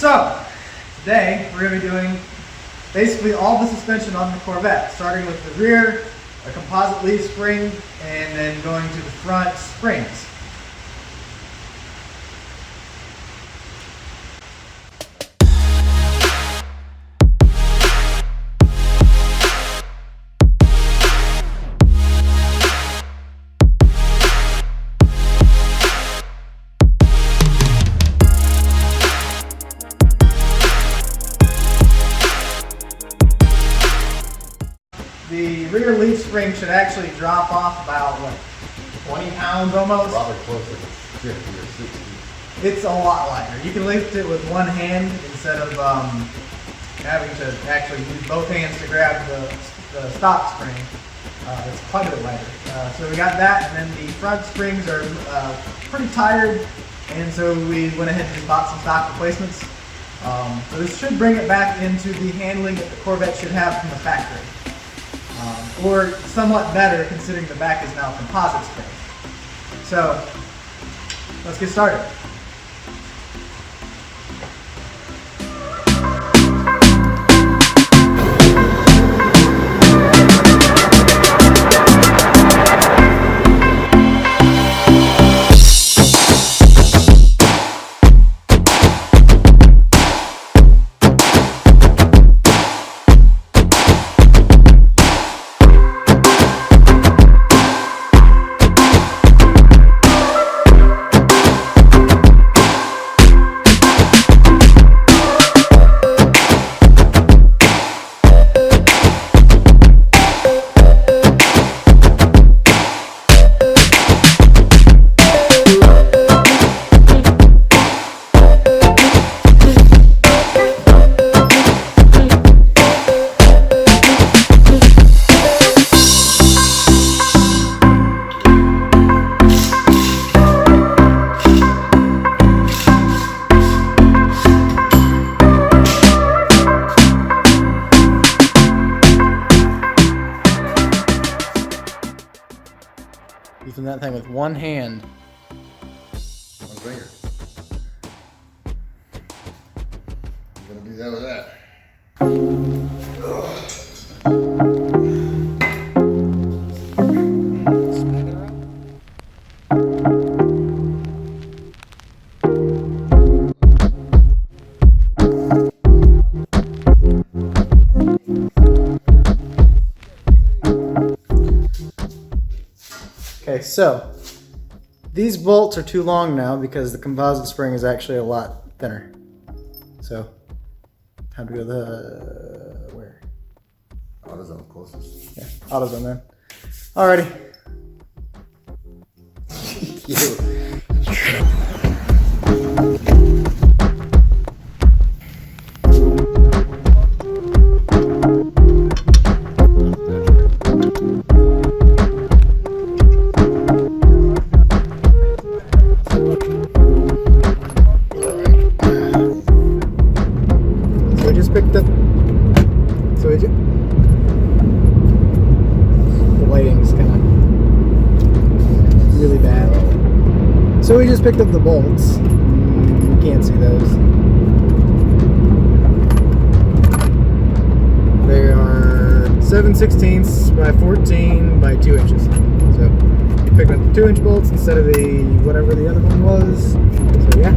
So, today we're going to be doing basically all the suspension on the Corvette, starting with the rear, a composite leaf spring, and then going to the front springs. The rear leaf spring should actually drop off about, what, 20 pounds almost? Probably closer to 50 or 60. It's a lot lighter. You can lift it with one hand instead of having to actually use both hands to grab the stop spring. It's quite a bit lighter. So we got that, and then the front springs are pretty tired, and so we went ahead and just bought some stock replacements. So this should bring it back into the handling that the Corvette should have from the factory. Or somewhat better considering the back is now composite spring. So, let's get started. Using that thing with one hand. One finger. I'm gonna do that with that. Okay, so these bolts are too long now because the composite spring is actually a lot thinner. So, time to go to the where? AutoZone closest. Yeah, AutoZone then. Alrighty. Picked up. So the lighting's kind of really bad. So we just picked up the bolts. You can't see those. They are 7/16 by 14 by 2 inches. So we picked up the 2-inch bolts instead of the whatever the other one was. So yeah.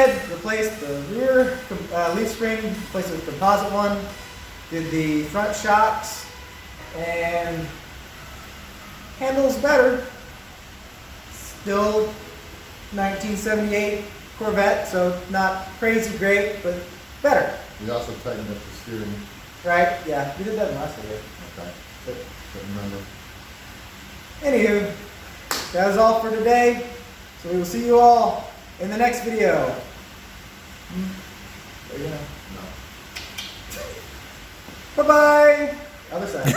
head, replaced the rear leaf spring, replaced it with a composite one. Did the front shocks, and handles better. Still 1978 Corvette, so not crazy great, but better. We also tightened up the steering. Right? Yeah, we did that last year. Okay. But Remember. anywho, that is all for today. So we will see you all in the next video. There you go. No. Bye-bye. Other side.